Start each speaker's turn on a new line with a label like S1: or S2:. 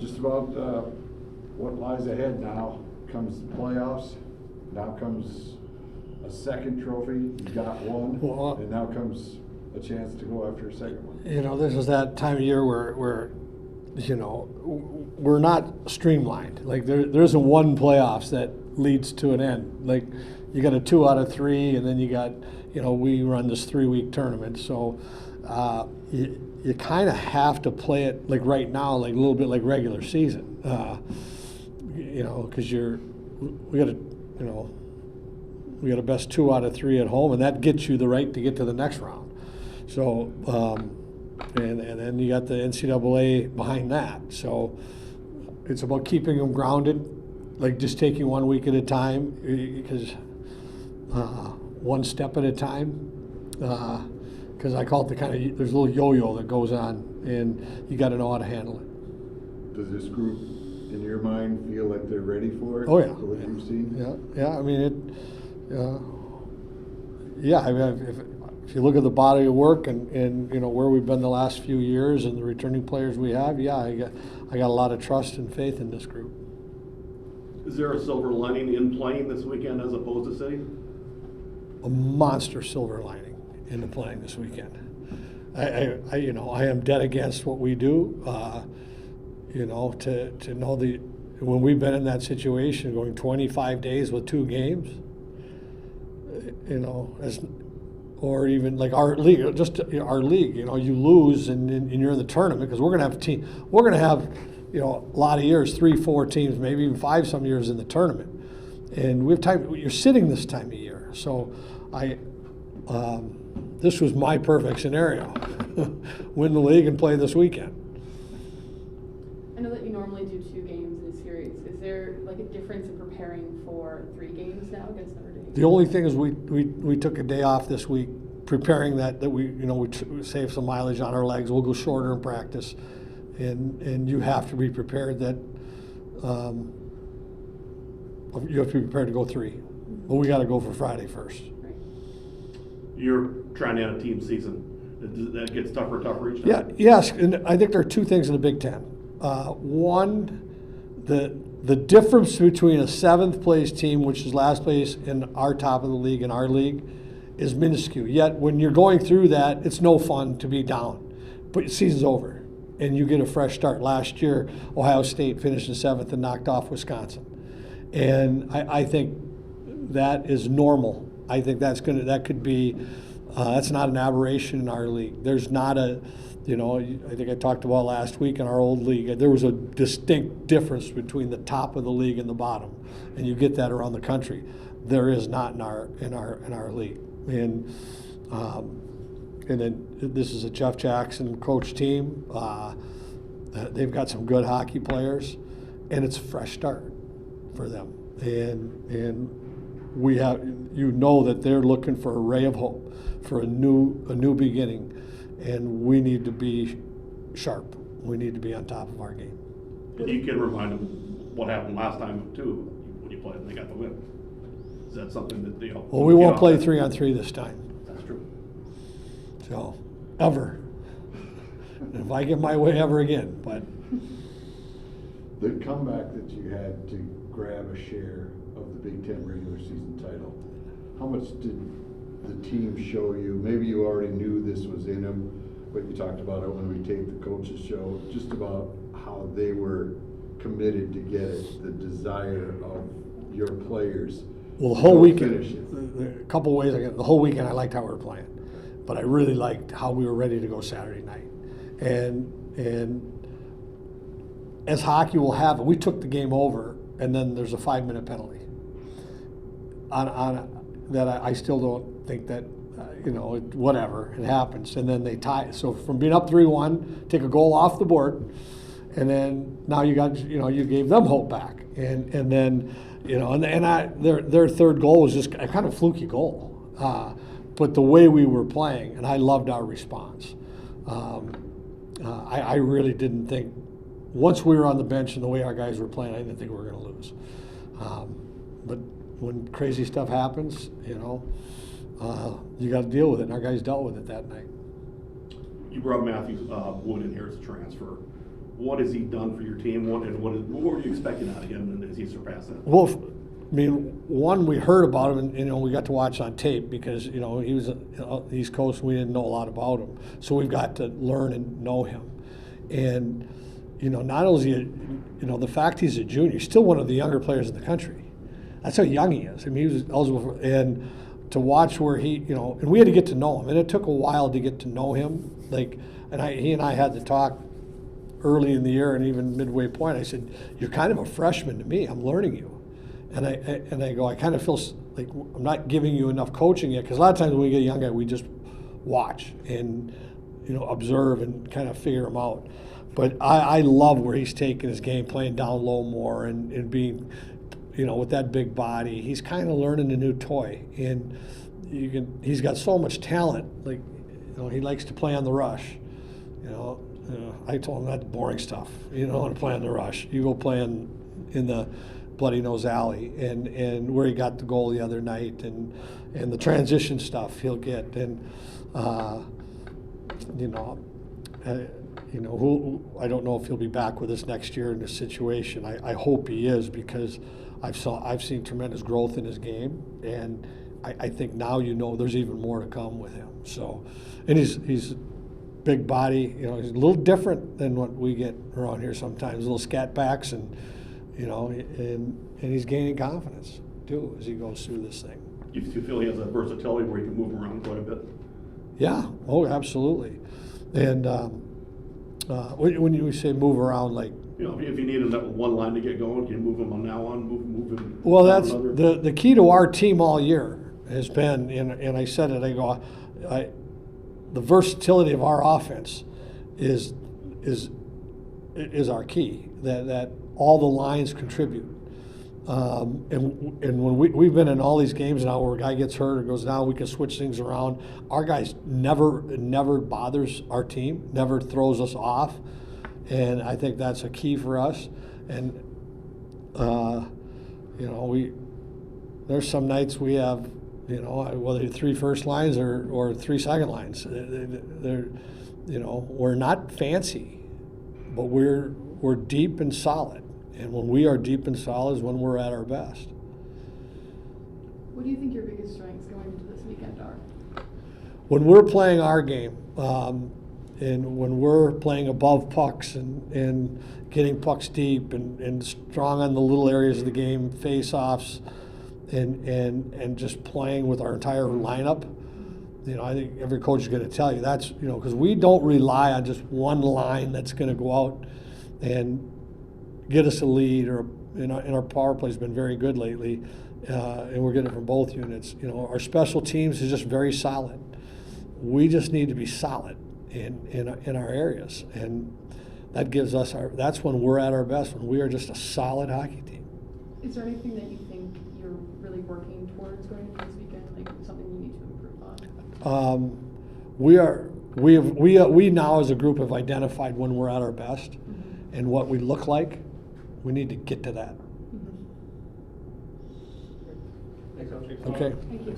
S1: just about what lies ahead now. Comes the playoffs, now comes a second trophy, you got one, and now comes a chance to go after a second one.
S2: You know, this is that time of year where you know, we're not streamlined. Like there isn't one playoffs that leads to an end. Like you got a 2 out of 3, and then you got, you know, we run this 3-week tournament. So you kind of have to play it like right now, like a little bit like regular season. You know, because we got a best 2 out of 3 at home, and that gets you the right to get to the next round. So. And then you got the NCAA behind that. So it's about keeping them grounded, like just taking 1 week at a time, because one step at a time. Because I call it there's a little yo-yo that goes on, and you got to know how to handle it.
S1: Does this group, in your mind, feel like they're ready for it?
S2: Oh yeah.
S1: For what you've seen?
S2: Yeah. I mean if you look at the body of work and you know where we've been the last few years and the returning players we have, I got a lot of trust and faith in this group.
S3: Is there a silver lining in playing this weekend as opposed to sitting?
S2: A monster silver lining into playing this weekend. I am dead against what we do. You know, to know when we've been in that situation, going 25 days with 2 games. You know, or even like our league, our league. You know, you lose and you're in the tournament because we're gonna have you know, a lot of years, 3-4 teams, maybe even 5 some years in the tournament, and we have time. You're sitting this time of year, so this was my perfect scenario: win the league and play this weekend.
S4: I know that you normally do 2 games in a series. Is there like a difference in preparing for 3 games now against Notre Dame?
S2: The only thing is we took a day off this week preparing that we save some mileage on our legs. We'll go shorter in practice, and you have to be prepared that you have to be prepared to go 3. But we got to go for Friday first.
S4: Right.
S3: You're trying to end a team season. That gets tougher each time?
S2: Yeah, yes, and I think there are 2 things in the Big Ten. One, the difference between a 7th place team, which is last place in our top of the league, in our league, is minuscule. Yet when you're going through that, it's no fun to be down. But the season's over, and you get a fresh start. Last year, Ohio State finished in 7th and knocked off Wisconsin. And I think that is normal. I think that's not an aberration in our league. There's not a, you know, I think I talked about last week in our old league, there was a distinct difference between the top of the league and the bottom, and you get that around the country. There is not in our league, and then this is a Jeff Jackson coach team. They've got some good hockey players, and it's a fresh start for them, and we have, you know, that they're looking for a ray of hope, for a new beginning. And we need to be sharp. We need to be on top of our game.
S3: And you can remind them what happened last time too when you played and they got the win. Is that something that they?
S2: Well, we won't play 3-on-3 this time.
S3: That's true.
S2: So, ever. If I get my way, ever again. But
S1: the comeback that you had to grab a share of the Big Ten regular season title, how much did the team show you? Maybe you already knew this was in them, but you talked about it when we taped the coaches show, just about how they were committed to get it, the desire of your players.
S2: Well, the whole weekend, a couple of ways. The whole weekend I liked how we were playing, but I really liked how we were ready to go Saturday night. And as hockey will have it, we took the game over, and then there's a 5-minute penalty on that. I still don't think that, whatever, it happens. And then they tie. So from being up 3-1, take a goal off the board, and then now you gave them hope back. And then, their third goal was just a kind of fluky goal. But the way we were playing, and I loved our response. I really didn't think, once we were on the bench and the way our guys were playing, I didn't think we were going to lose. But when crazy stuff happens, you got to deal with it, and our guys dealt with it that night.
S3: You brought Matthew Wood in here as a transfer. what has he done for your team? What were you expecting out of him, and has he surpassed that?
S2: Well, I mean, one, we heard about him, and we got to watch on tape because he was East Coast. We didn't know a lot about him, so we've got to learn and know him. And not only is he, the fact he's a junior, he's still one of the younger players in the country. That's how young he is. I mean, he was eligible for, and to watch where he, and we had to get to know him, and it took a while to get to know him. He and I had to talk early in the year and even midway point. I said, "You're kind of a freshman to me. I'm learning you." And I go, I kind of feel like I'm not giving you enough coaching yet, because a lot of times when we get a young guy, we just watch and observe and kind of figure him out. But I love where he's taking his game, playing down low more and being, with that big body. He's kind of learning a new toy, and he's got so much talent. He likes to play on the rush. I told him that's boring stuff. You don't want to play on the rush. You go play in the Bloody Nose Alley, and where he got the goal the other night, and the transition stuff he'll get, and who I don't know if he'll be back with us next year in this situation. I hope he is, because I've seen tremendous growth in his game, and I think now there's even more to come with him. So, and he's big body. He's a little different than what we get around here sometimes. Little scat backs and. And he's gaining confidence too as he goes through this thing.
S3: You feel he has a versatility where he can move around quite a bit?
S2: Yeah. Oh, absolutely. And when you say move around, like,
S3: if you need him that one line to get going, can you move him on now on, move him?
S2: Well, that's the key to our team all year has been, and I said it. I go, the versatility of our offense is our key. That all the lines contribute. And when we've been in all these games now where a guy gets hurt or goes down, we can switch things around. Our guys never bothers our team, never throws us off. And I think that's a key for us. And, there's some nights we have, whether 3 first lines or 3 second lines. We're not fancy, but we're deep and solid. And when we are deep and solid is when we're at our best.
S4: What do you think your biggest strengths going into this weekend are?
S2: When we're playing our game, and when we're playing above pucks and getting pucks deep and strong on the little areas of the game, face-offs, and just playing with our entire lineup, I think every coach is going to tell you that's, because we don't rely on just one line that's going to go out and get us a lead, or our power play has been very good lately, and we're getting it from both units. Our special teams is just very solid. We just need to be solid in our areas, and that gives us that's when we're at our best, when we are just a solid hockey team.
S4: Is there anything that you think you're really working towards going into this weekend, like something you need to improve on? We now as a group have identified when we're at our best, mm-hmm. and what we look like. We need to get to that. Mm-hmm.
S2: Okay.
S4: Thank you.